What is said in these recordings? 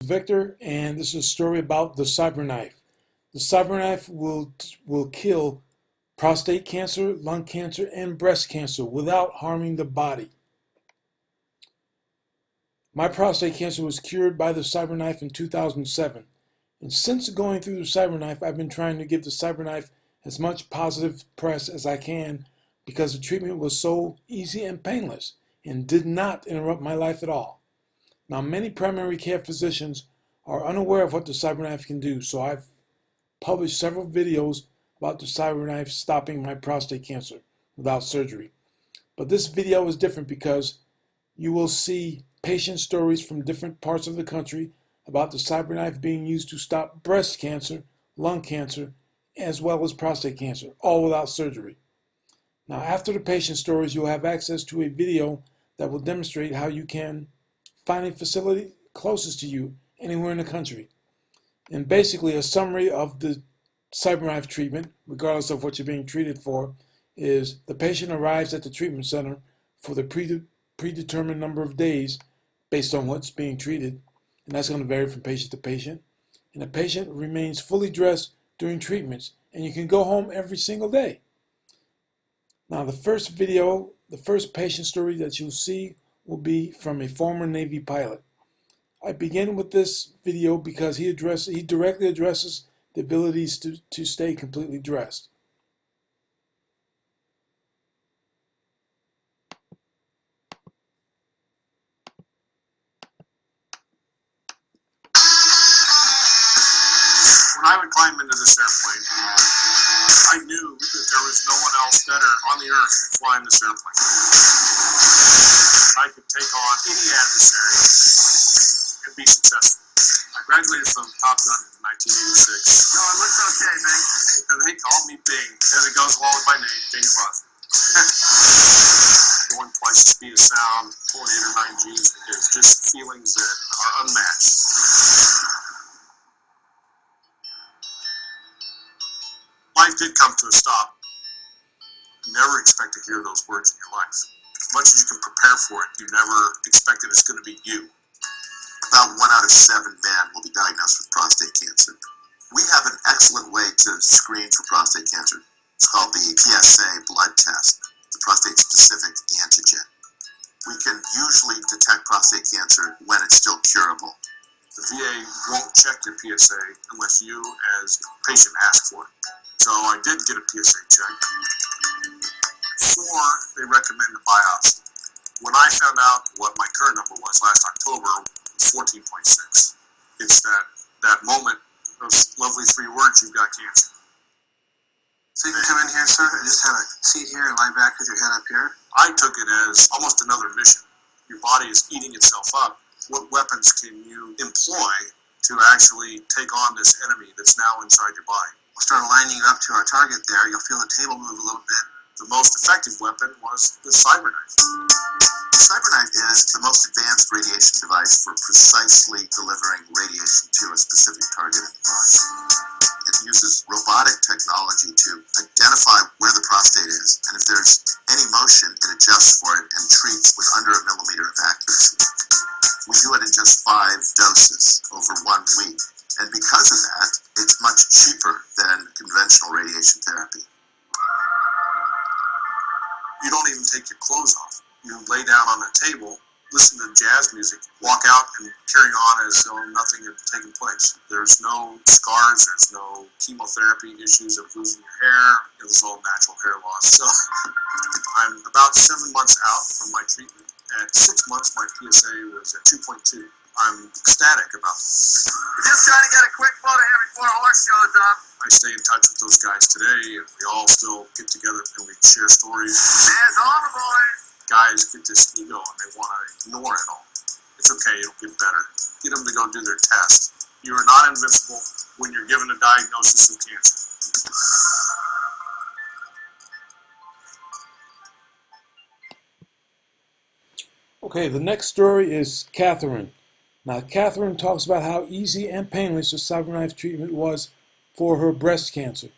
Victor, and this is a story about the Cyberknife. The Cyberknife will kill prostate cancer, lung cancer, and breast cancer without harming the body. My prostate cancer was cured by the Cyberknife in 2007. And since going through the Cyberknife, I've been trying to give the Cyberknife as much positive press as I can because the treatment was so easy and painless and did not interrupt my life at all. Now, many primary care physicians are unaware of what the Cyberknife can do, so I've published several videos about the Cyberknife stopping my prostate cancer without surgery. But this video is different because you will see patient stories from different parts of the country about the Cyberknife being used to stop breast cancer, lung cancer, as well as prostate cancer, all without surgery. Now, after the patient stories, you'll have access to a video that will demonstrate how you can find a facility closest to you anywhere in the country. And basically, a summary of the Cyberknife treatment, regardless of what you're being treated for, is the patient arrives at the treatment center for the predetermined number of days based on what's being treated, and that's going to vary from patient to patient. And the patient remains fully dressed during treatments, and you can go home every single day. Now, the first video, the first patient story that you'll see will be from a former Navy pilot. I begin with this video because he directly addresses the abilities to stay completely dressed. When I would climb into this airplane, I knew that there was no one else better on the earth to fly in this airplane. I could take on any adversary and be successful. I graduated from Top Gun in 1986. No, it looks okay, Bing. And they called me Bing, as it goes along with my name, Bing Crosby. Going twice the speed of sound, pulling 8 or 9 Gs, it's just feelings that are unmatched. Life did come to a stop. You never expect to hear those words in your life. As much as you can prepare for it, you never expect that it's going to be you. About 1 out of 7 men will be diagnosed with prostate cancer. We have an excellent way to screen for prostate cancer. It's called the PSA blood test, the prostate-specific antigen. We can usually detect prostate cancer when it's still curable. The VA won't check your PSA unless you, as a patient, ask for it. So I did get a PSA check. Before they recommend a biopsy. When I found out what my current number was last October, 14.6. It's that moment, those lovely 3 words, you've got cancer. So you can come in here, sir, and just have a seat here and lie back with your head up here? I took it as almost another mission. Your body is eating itself up. What weapons can you employ to actually take on this enemy that's now inside your body? We'll start lining you up to our target there. You'll feel the table move a little bit. The most effective weapon was the Cyberknife. The Cyberknife is the most advanced radiation device for precisely delivering radiation to a specific target in the body. It uses robotic technology to identify where the prostate is, and if there's any motion, it adjusts for it and treats with under 1 millimeter of accuracy. We do it in just 5 doses over 1 week. And because of that, it's much cheaper than conventional radiation therapy. You don't even take your clothes off. You lay down on a table, listen to jazz music, walk out and carry on as though nothing had taken place. There's no scars, there's no chemotherapy issues of losing your hair. It was all natural hair loss. So I'm about 7 months out from my treatment. At 6 months, my PSA was at 2.2. I'm ecstatic about it. Just trying to get a quick photo here before a horse shows up. I stay in touch with those guys today, and we all still get together and we share stories. There's all the boys. Guys get this ego and they want to ignore it all. It's okay, it'll get better. Get them to go do their test. You are not invincible when you're given a diagnosis of cancer. Okay, the next story is Catherine. Now, Catherine talks about how easy and painless the Cyberknife treatment was for her breast cancer.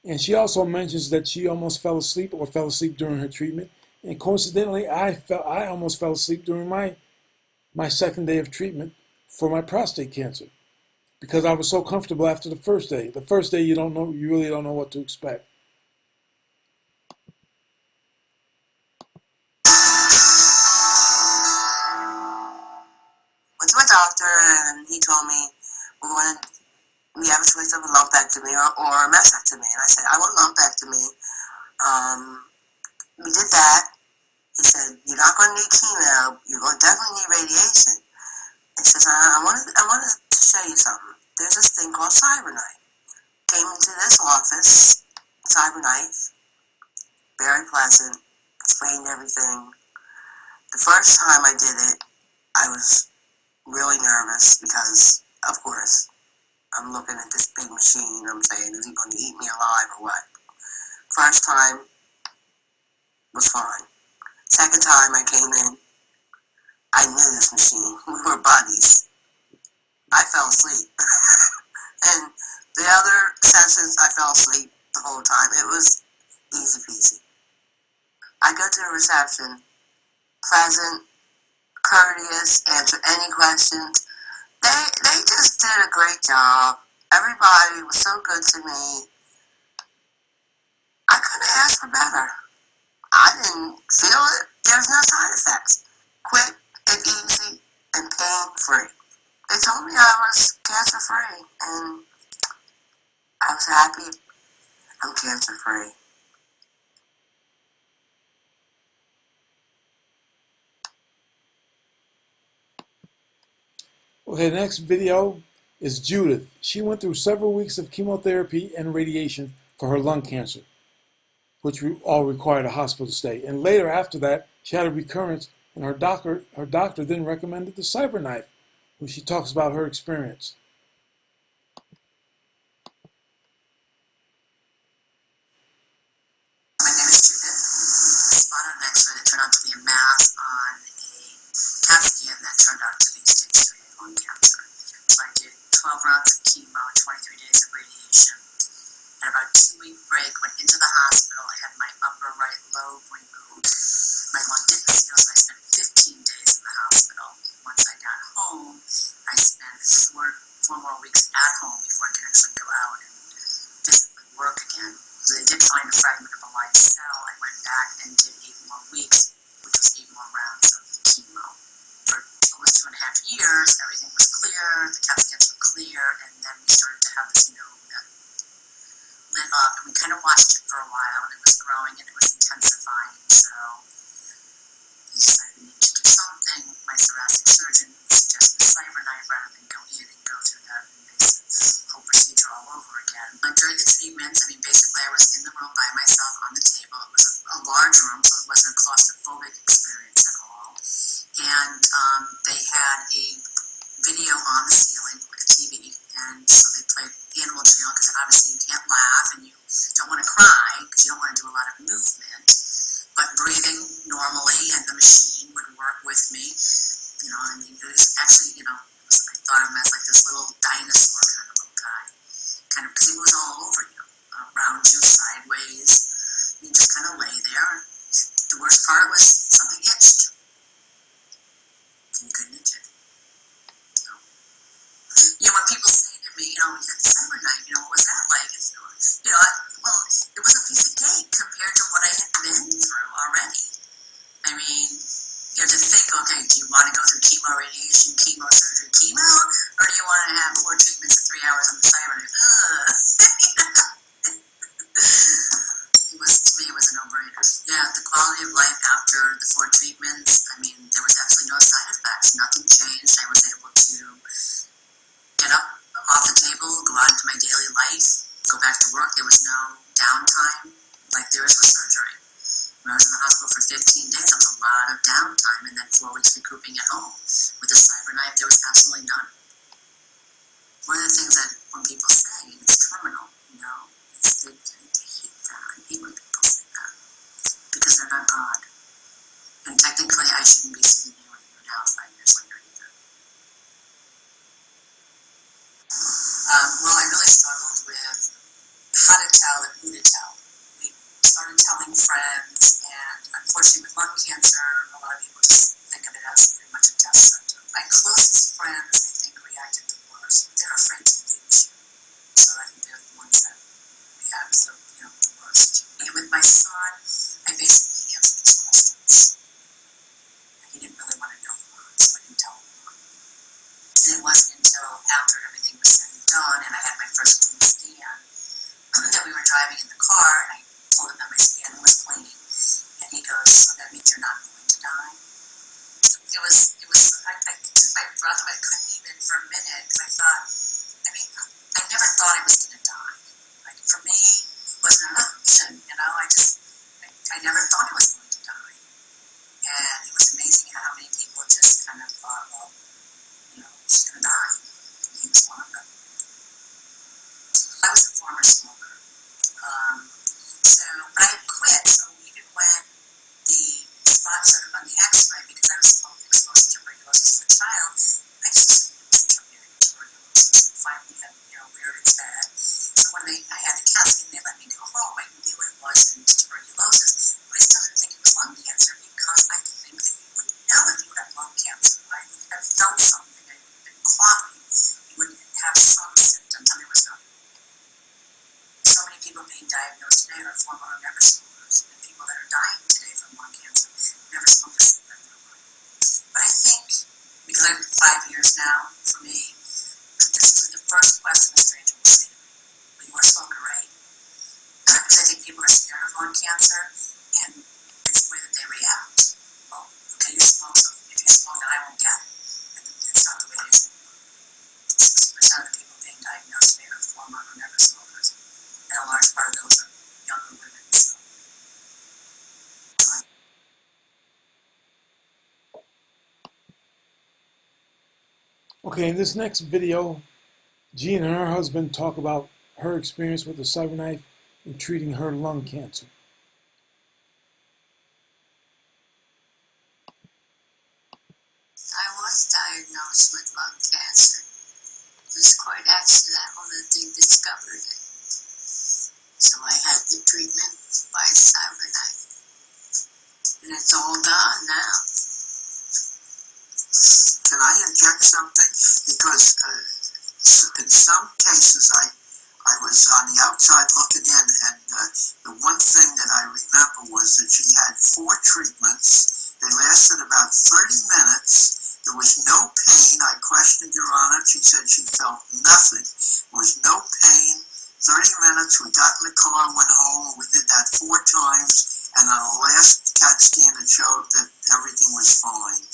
And she also mentions that she almost fell asleep or fell asleep during her treatment. And coincidentally, I almost fell asleep during my second day of treatment for my prostate cancer because I was so comfortable after the first day. The first day you really don't know what to expect. Went to my doctor and he told me we have a choice of a lumpectomy or a mastectomy. And I said, I want lumpectomy. We did that. He said, you're not going to need chemo. You're going to definitely need radiation. He says, I want to show you something. There's this thing called Cyberknife. Came into this office, Cyberknife, very pleasant, explained everything. The first time I did it, I was really nervous because, of course, I'm looking at this big machine. I'm saying, is he going to eat me alive or what? First time was fine. Second time I came in, I knew this machine. We were buddies. I fell asleep. And the other sessions, I fell asleep the whole time. It was easy peasy. I go to the reception, pleasant, courteous, answer any questions. They just did a great job. Everybody was so good to me. I couldn't ask for better. I didn't feel it. There's no side effects. Quick and easy and pain-free. They told me I was cancer-free, and I was happy I'm cancer-free. Okay, the next video is Judith. She went through several weeks of chemotherapy and radiation for her lung cancer, which all required a hospital stay. And later after that, she had a recurrence, and her doctor then recommended the Cyberknife, when she talks about her experience. My name is Judith. Spot on an X-ray that turned out to be a mass on a CAT scan that turned out to be stage 3 lung cancer. So I did 12 rounds of chemo, 23 days of radiation. And about a 2-week break, went into the hospital. I had my upper right lobe removed. My lung didn't seal, so I spent 15 days in the hospital. Once I got home, I spent four more weeks at home before I could actually go out and physically work again. So they did find a fragment of a live cell. I went back and did 8 more weeks, which was 8 more rounds of chemo. For almost 2.5 years, everything was clear, the CAT scans were clear, and then we started to have this node that lit up, and we kind of watched it for a while, and it was growing and it was intensifying, so we decided we need to do something. My thoracic surgeon suggested a Cyberknife rather than go in and go through that invasive whole procedure all over again. During the treatments, I mean, basically I was in the room by myself on the table. It was a large room, so it wasn't a claustrophobic experience at all. And they had a video on the ceiling, like a TV, and so they played Animal Channel, because obviously you can't laugh and you don't want to cry because you don't want to do a lot of movement, but breathing normally, and the machine would work with me. You know, I mean, it was actually, I thought of him as like this little dinosaur kind of little guy, kind of, because he was all over you, around you, sideways. You just kind of lay there. The worst part was something itched, and you couldn't itch it. So, when people say to me, we had the Cyberknife, what was that like? It's, well, it was a piece of cake compared to what I had been through already. I mean, you have to think, okay, do you want to go through chemo, radiation, chemo, surgery, chemo, or do you want to have 4 treatments in 3 hours on the Cyberknife? To me, it was a no-brainer. Yeah, the quality of life after the 4 treatments, I mean, there was absolutely no side effects. Nothing changed. I was able to get up off the table, go out into my daily life, go back to work. There was no downtime like there is with surgery. When I was in the hospital for 15 days, that was a lot of downtime, and then 4 weeks recouping at home. With the Cyberknife, there was absolutely none. One of the things that when people say it's terminal, they hate that. I hate when people say that, because they're not God. And technically, I shouldn't be sitting here with you now 5 years later either. Well, I really struggled with how to tell and who to tell. We started telling friends, and unfortunately with lung cancer, a lot of people just think of it as pretty much a death sentence. My closest friends, I think, it wasn't until after everything was said and done, and I had my first clean scan, that we were driving in the car, and I told him that my scan was clean, and he goes, "So that means you're not going to die?" I took my breath away. I couldn't even for a minute, because I thought, I never thought I was going to die. Like, for me, it wasn't an option, I never thought I was going to die. And it was amazing how many people just kind of thought, well, she's going to die. And he was one of them. I was a former smoker. But I quit, so even when the spot showed up on the x-ray, because I was exposed to tuberculosis as a child, I just assumed it was tuberculosis, and finally had, reared its head. So when I had the CAT scan, they let me go home. I knew it wasn't tuberculosis, but I still didn't think it was lung cancer, because I think that you would know if you had lung cancer. I would have felt something. I would have been coughing. You would have some symptoms, and there was nothing. So many people being diagnosed today are former or never smokers, and people that are dying today from lung cancer never smoked a cigarette in their life. But I think, because I've been 5 years now, for me, this is the first question a stranger will say to me. "Well, you are a smoker, right?" Because I think people are scared of lung cancer, and it's the way that they react. "Well, okay, you smoke, so if you smoke, then I won't get it." And it's not the way it is anymore. 60% of the people being diagnosed today are former or never smokers. And a large part of those are younger women. So. Okay, in this next video, Jean and her husband talk about her experience with the Cyberknife in treating her lung cancer. I was diagnosed with lung cancer. It was quite accidental that they discovered it. So I had the treatment by Cyberknife. And it's all gone now. Can I inject something? Because in some cases I was on the outside looking in, and the one thing that I remember was that she had 4 treatments. They lasted about 30 minutes. There was no pain. I questioned her on it. She said she felt nothing. There was no pain. 30 minutes, we got in the car, went home, we did that 4 times, and on the last CAT scan it showed that everything was fine.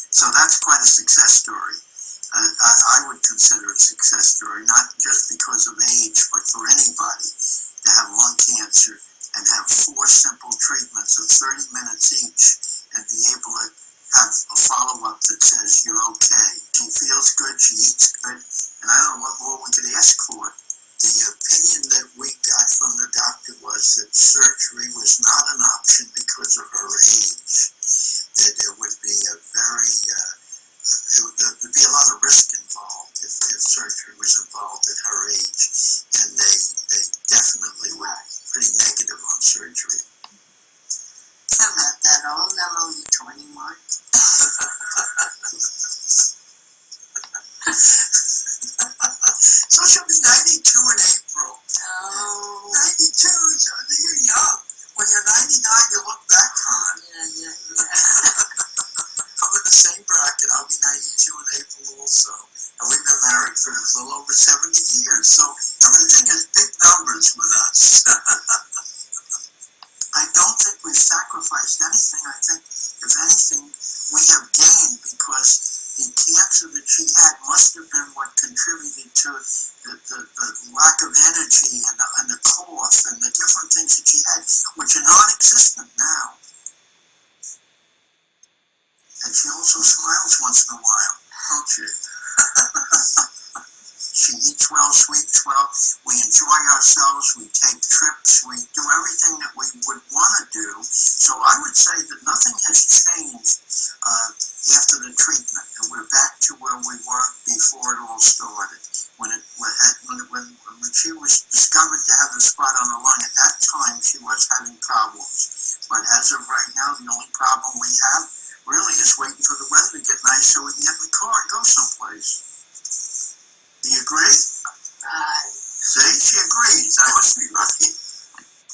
So that's quite a success story. I would consider it a success story, not just because of age, but for anybody to have lung cancer and have 4 simple treatments of 30 minutes each and be able to have a follow-up that says you're okay. She feels good, she eats good, and I don't know what more we could ask for. The opinion that we got from the doctor was that surgery was not an option because of her age, that there would be there would be a lot of risk involved if surgery was involved at her age, and they definitely were pretty negative on surgery. I'm not that old, I'm only 21. So she'll be 92 in April. Oh. 92, so you're young. When you're 99, you look back on it. Yeah. I'm in the same bracket. I'll be 92 in April also. And we've been married for a little over 70 years. So everything is big numbers with us. I don't think we've sacrificed anything. I think, if anything, we have gained, because the cancer that she had must have been what contributed to the lack of energy and the cough and the different things that she had, which are non-existent now. And she also smiles once in a while, don't she? She eats well, sleeps well, we enjoy ourselves, we take trips, we do everything that we would want to do. So I would say that nothing has changed after the treatment, and we're back to where we were before it all started. When she was discovered to have the spot on the lung, at that time she was having problems. But as of right now, the only problem we have really is waiting for the weather to get nice so we can get in the car and go someplace. Do you agree? See, she agrees. I must be right.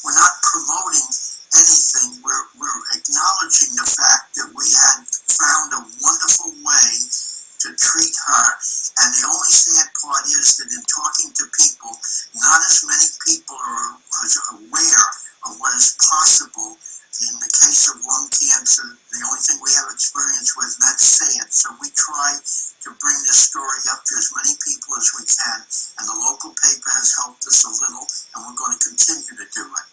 We're not promoting anything. We're acknowledging the fact that we had found a wonderful way to treat her. And the only sad part is that in talking to people, not as many people are aware of what is possible. In the case of lung cancer, the only thing we have experience with, and that's sad. So we try to bring this story up to as many people as we can. And the local paper has helped us a little, and we're going to continue to do it.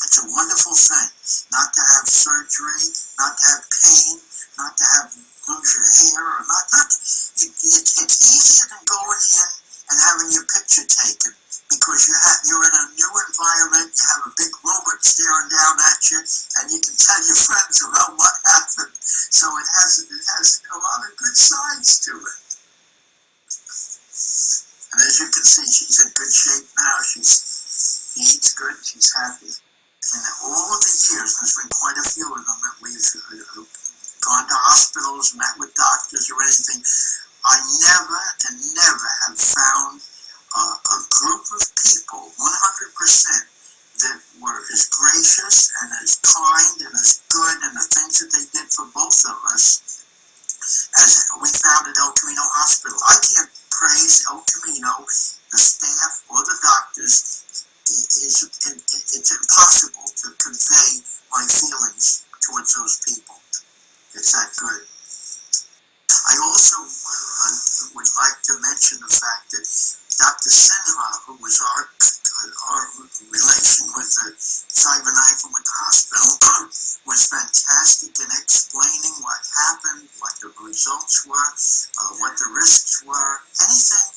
It's a wonderful thing not to have surgery, not to have pain, not to have lose your hair, or it's easier than going in and having your picture taken, because you're in a new environment, you have a big robot staring down at you, and you can tell your friends about what happened. So it has a lot of good sides to it. And as you can see, she's in good shape now. She eats good, she's happy. In all of the years, there's been quite a few of them that we've gone to hospitals, met with doctors or anything, I never have found a group of people, 100%, that were as gracious and as kind and as good in the things that they did for both of us as we found at El Camino Hospital. I can't praise El Camino, the staff, or the doctors. It's impossible to convey my feelings towards those people. It's that good. I also would like to mention the fact that Dr. Sinha, who was our relation with the Cyberknife and with the hospital, was fantastic in explaining what happened, what the results were, what the risks were. Anything,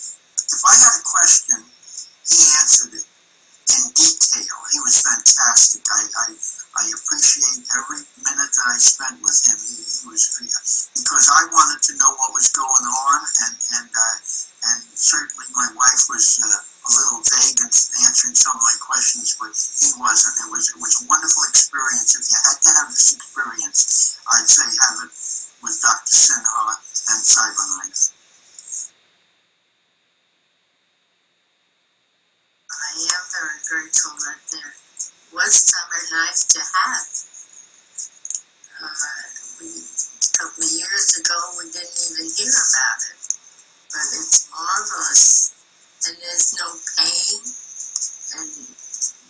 if I had a question, he answered it in detail. He was fantastic. I appreciate every minute that I spent with him. He was, because I wanted to know what was going on, and certainly my wife was a little vague in answering some of my questions, but he wasn't. It was a wonderful experience. If you had to have this experience, I'd say have it with Dr. Sinha and Cyberknife. I am very grateful that there was Cyberknife to have. A couple of years ago, we didn't even hear about it, but it's marvelous, and there's no pain and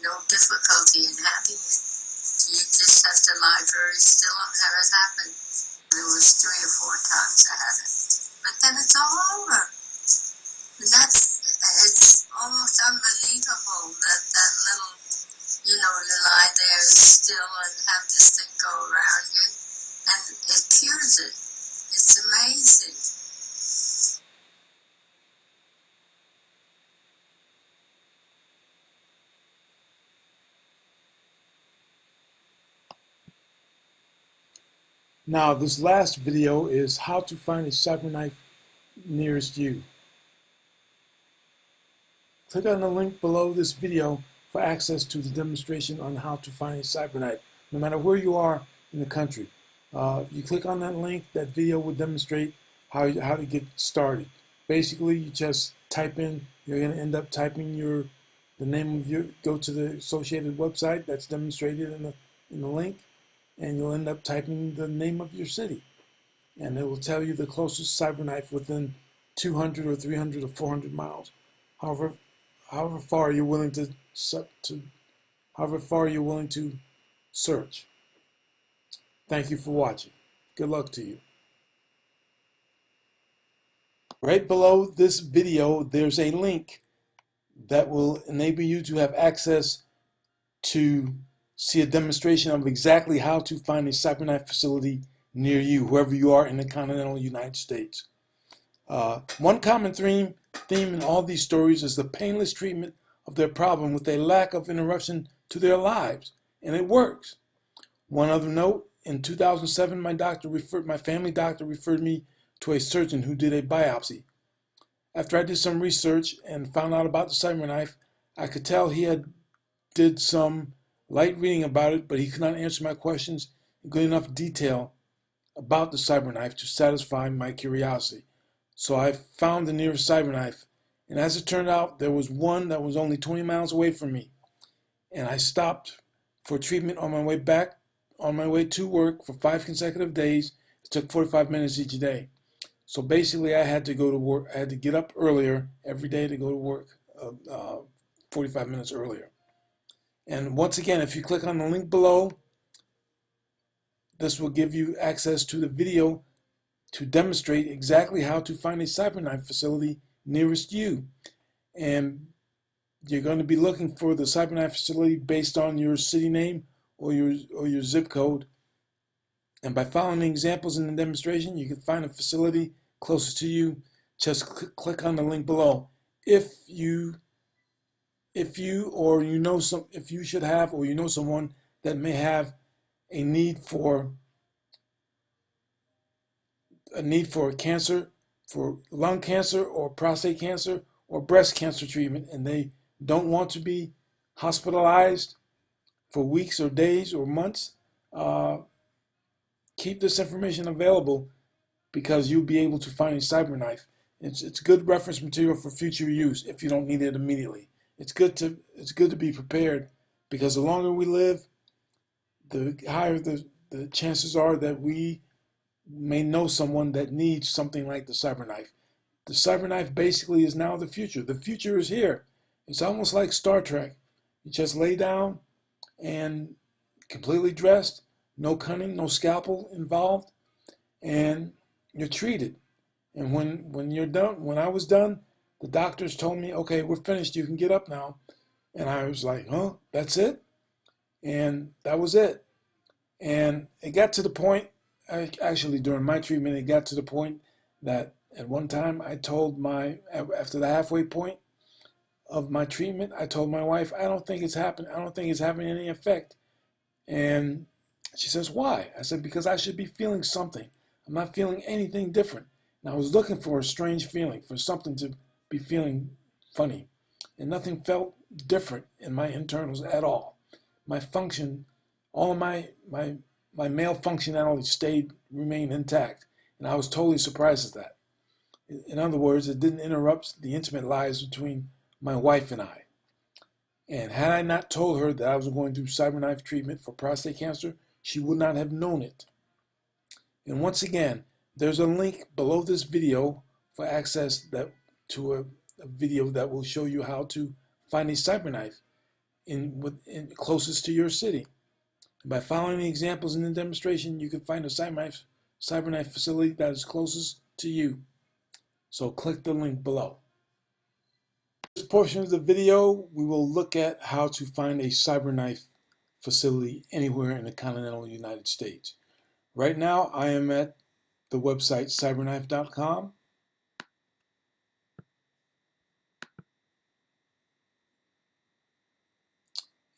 no difficulty in having it. You just have to lie very still and have it happen. There was 3 or 4 times I had it, but then it's all over. And it's almost unbelievable that little, to lie there still and have this thing go around you, and it cures it. It's amazing. Now, this last video is how to find a Cyberknife nearest you. Click on the link below this video for access to the demonstration on how to find a Cyberknife, no matter where you are in the country. If you click on that link, that video will demonstrate how to get started. Basically, you just type in, you're going to end up typing the name of go to the associated website that's demonstrated in the link, and you'll end up typing the name of your city. And it will tell you the closest Cyberknife within 200 or 300 or 400 miles. However far you're willing to search. Thank you for watching. Good luck to you. Right below this video, there's a link that will enable you to have access to see a demonstration of exactly how to find a Cyberknife facility near you, wherever you are in the continental United States. One common theme in all these stories is the painless treatment of their problem with a lack of interruption to their lives, and it works. One other note, in 2007, my family doctor referred me to a surgeon who did a biopsy. After I did some research and found out about the Cyberknife, I could tell he had did some light reading about it, but he could not answer my questions in good enough detail about the Cyberknife to satisfy my curiosity. So I found the nearest Cyberknife, and as it turned out, there was one that was only 20 miles away from me. And I stopped for treatment on my way to work for 5 consecutive days. It took 45 minutes each day. So basically, I had to go to work. I had to get up earlier every day to go to work, 45 minutes earlier. And once again, if you click on the link below, this will give you access to the video to demonstrate exactly how to find a Cyberknife facility nearest you. And you're going to be looking for the Cyberknife facility based on your city name or your zip code. And by following the examples in the demonstration, you can find a facility closest to you. Just click on the link below. If you should have, or you know someone that may have a need for cancer, for lung cancer or prostate cancer or breast cancer treatment, and they don't want to be hospitalized for weeks or days or months, keep this information available, because you'll be able to find a Cyberknife. It's good reference material for future use if you don't need it immediately. It's good to be prepared, because the longer we live, the higher the chances are that we may know someone that needs something like the Cyberknife. The Cyberknife basically is now the future. The future is here. It's almost like Star Trek. You just lay down and completely dressed, no cutting, no scalpel involved, and you're treated. And when you're done, when I was done, the doctors told me, okay, we're finished, you can get up now. And I was like, huh, that's it? And that was it. And it got to the point, actually during my treatment, it got to the point that at one time I told after the halfway point of my treatment, I told my wife, I don't think it's happening. I don't think it's having any effect. And she says, why? I said, because I should be feeling something. I'm not feeling anything different. And I was looking for a strange feeling, for something to be feeling funny. And nothing felt different in my internals at all. My function, all of my male functionality remained intact. And I was totally surprised at that. In other words, it didn't interrupt the intimate lives between my wife and I. And had I not told her that I was going through Cyberknife treatment for prostate cancer, she would not have known it. And once again, there's a link below this video for access to a video that will show you how to find a Cyberknife closest to your city. By following the examples in the demonstration, you can find a Cyberknife facility that is closest to you. So click the link below. In this portion of the video, we will look at how to find a Cyberknife facility anywhere in the continental United States. Right now, I am at the website cyberknife.com.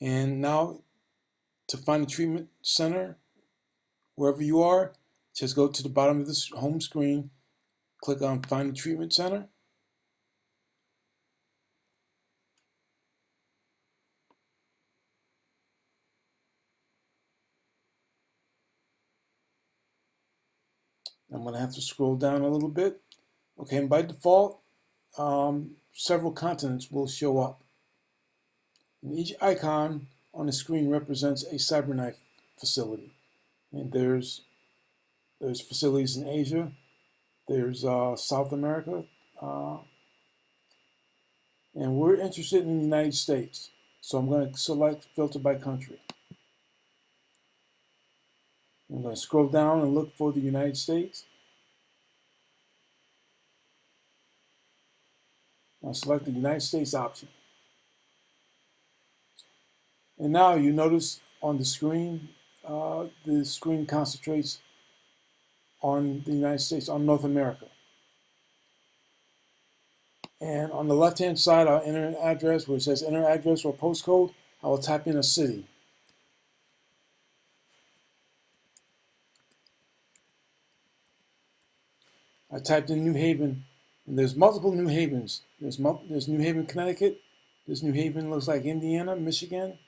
And now, to find a treatment center, wherever you are, just go to the bottom of this home screen, click on Find a Treatment Center. I'm going to have to scroll down a little bit. Okay, and by default, several continents will show up. And each icon on the screen represents a Cyberknife facility. And there's facilities in Asia, there's South America, and we're interested in the United States. So I'm going to select Filter by Country. I'm going to scroll down and look for the United States. I'll select the United States option. And now you notice on the screen concentrates on the United States, on North America. And on the left-hand side, I'll enter an address where it says enter address or postcode. I will type in a city. I typed in New Haven, and there's multiple New Havens. There's New Haven, Connecticut. There's New Haven, looks like Indiana, Michigan,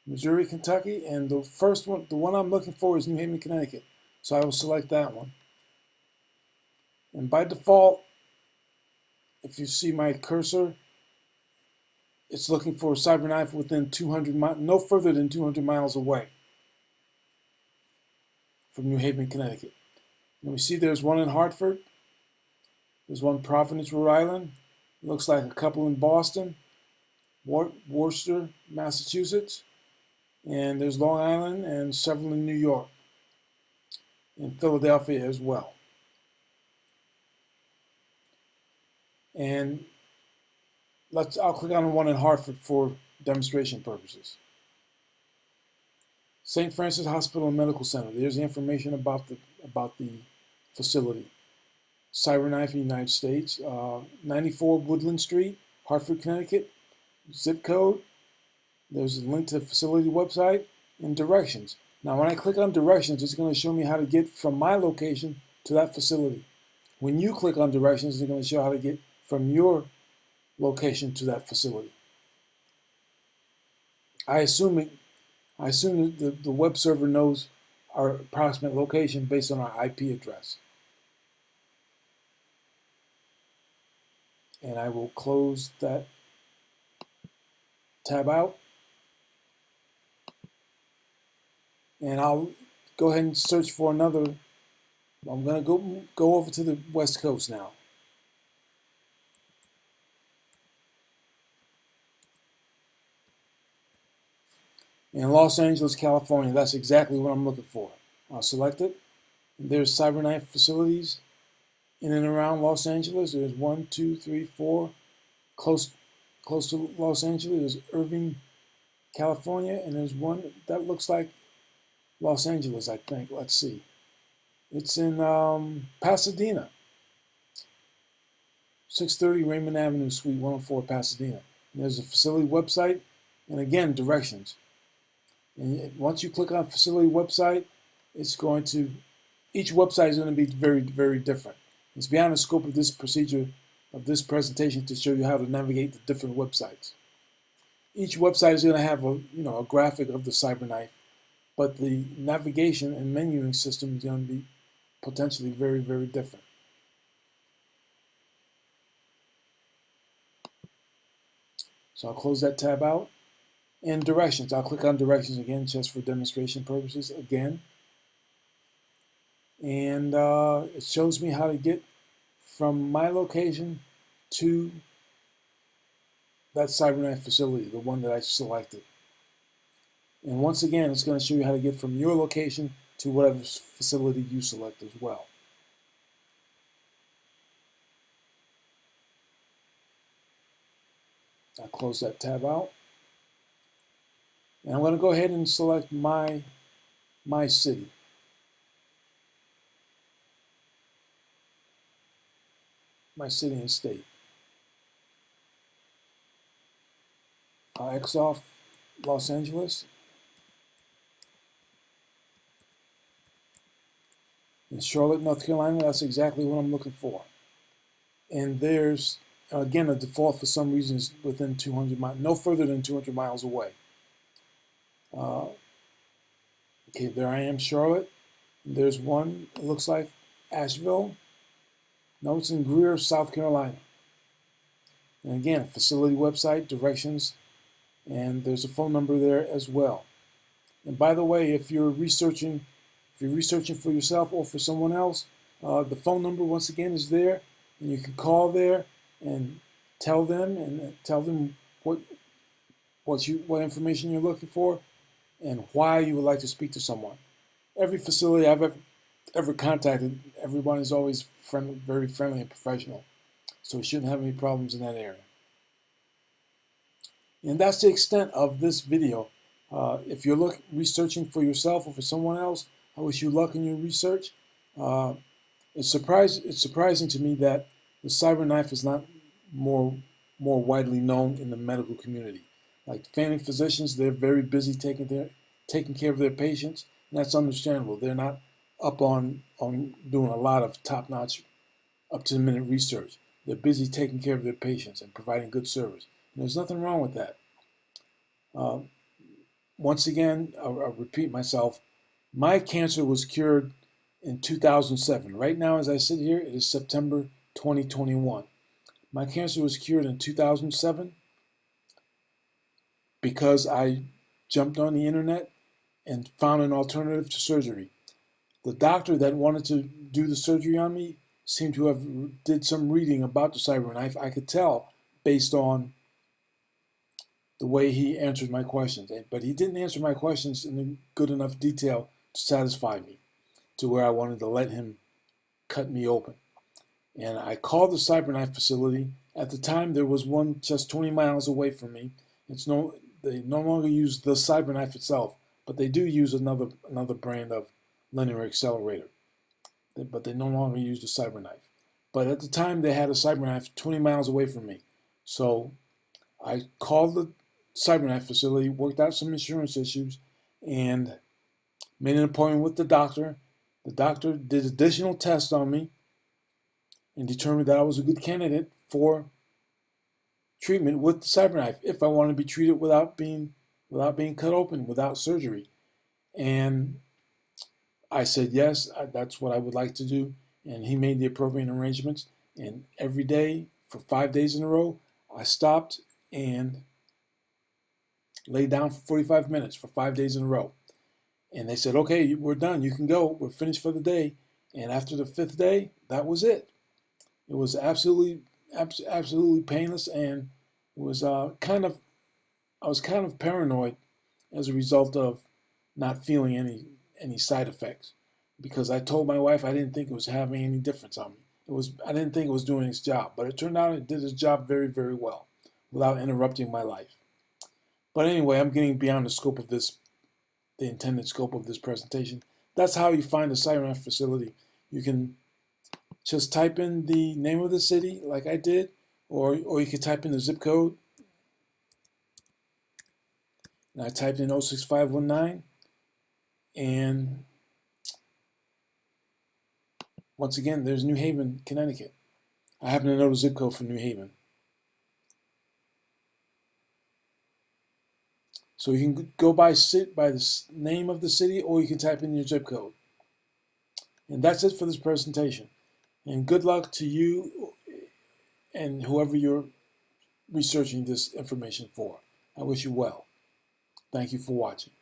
Missouri, Kentucky, and the first one, the one I'm looking for is New Haven, Connecticut. So I will select that one. And by default, if you see my cursor, it's looking for a Cyberknife within 200 miles, no further than 200 miles away from New Haven, Connecticut. And we see there's one in Hartford, There's one in Providence, Rhode Island. Looks like a couple in Boston, Worcester, Massachusetts. And there's Long Island and several in New York and Philadelphia as well. And I'll click on the one in Hartford for demonstration purposes. St. Francis Hospital and Medical Center. There's the information about the facility. Cyberknife, United States, 94 Woodland Street, Hartford, Connecticut. Zip code. There's a link to the facility website and directions. Now, when I click on directions, it's going to show me how to get from my location to that facility. When you click on directions, it's going to show how to get from your location to that facility. I assume that the web server knows our approximate location based on our IP address. And I will close that tab out. And I'll go ahead and search for another. I'm going to go over to the West Coast now. In Los Angeles, California, that's exactly what I'm looking for. I'll select it. There's Cyberknife Facilities in and around Los Angeles. There's 1, 2, 3, 4 close to Los Angeles. There's Irvine, California, and there's one that looks like Los Angeles, I think. Let's see. It's in Pasadena. 630 Raymond Avenue, Suite 104, Pasadena. And there's a facility website, and again, directions. And once you click on facility website, it's going to, each website is going to be very, very different. It's beyond the scope of this procedure, of this presentation, to show you how to navigate the different websites. Each website is going to have a graphic of the Cyberknife, but the navigation and menuing system is going to be potentially very, very different. So I'll close that tab out. And directions, I'll click on directions again just for demonstration purposes again. And it shows me how to get from my location to that Cyberknife facility, the one that I selected. And once again, it's going to show you how to get from your location to whatever facility you select as well. I'll close that tab out. And I'm going to go ahead and select my city. My city and state. I'll X off Los Angeles. In Charlotte, North Carolina, that's exactly what I'm looking for. And there's, again, a default for some reason is within 200 miles, no further than 200 miles away. Okay, there I am, Charlotte. There's one, it looks like Asheville. No, it's in Greer, South Carolina. And again, facility website, directions, and there's a phone number there as well. And by the way, if you're researching for yourself or for someone else, the phone number once again is there, and you can call there and tell them what information you're looking for and why you would like to speak to someone. Every facility I've ever contacted, everyone is always very friendly and professional, so we shouldn't have any problems in that area. And that's the extent of this video. If you're researching for yourself or for someone else, I wish you luck in your research. It's surprising to me that the Cyberknife is not more widely known in the medical community. Like family physicians, they're very busy taking care of their patients, and that's understandable. They're not up on doing a lot of top-notch, up-to-the-minute research. They're busy taking care of their patients and providing good service. And there's nothing wrong with that. Once again, I'll repeat myself. My cancer was cured in 2007. Right now, as I sit here, it is September 2021. My cancer was cured in 2007 because I jumped on the internet and found an alternative to surgery. The doctor that wanted to do the surgery on me seemed to have did some reading about the Cyberknife. I could tell based on the way he answered my questions. But he didn't answer my questions in good enough detail to satisfy me, to where I wanted to let him cut me open. And I called the Cyberknife facility. At the time, there was one just 20 miles away from me. They no longer use the Cyberknife itself, but they do use another brand of linear accelerator. But they no longer use the Cyberknife. But at the time, they had a Cyberknife 20 miles away from me. So I called the Cyberknife facility, worked out some insurance issues, and made an appointment with the doctor. The doctor did additional tests on me and determined that I was a good candidate for treatment with the Cyberknife if I wanted to be treated without being cut open, without surgery. And I said yes, that's what I would like to do. And he made the appropriate arrangements. And every day for 5 days in a row, I stopped and laid down for 45 minutes for 5 days in a row. And they said, okay, we're done. You can go. We're finished for the day. And after the 5th day, that was it. It was absolutely painless, and it was I was kind of paranoid as a result of not feeling any side effects, because I told my wife I didn't think it was having any difference on me. I didn't think it was doing its job, but it turned out it did its job very, very well without interrupting my life. But anyway, I'm getting beyond the intended scope of this presentation. That's how you find a Cyberknife facility. You can just type in the name of the city like I did, or you could type in the zip code. And I typed in 06519, and once again, there's New Haven, Connecticut. I happen to know the zip code for New Haven. So you can go by the name of the city, or you can type in your zip code. And that's it for this presentation. And good luck to you and whoever you're researching this information for. I wish you well. Thank you for watching.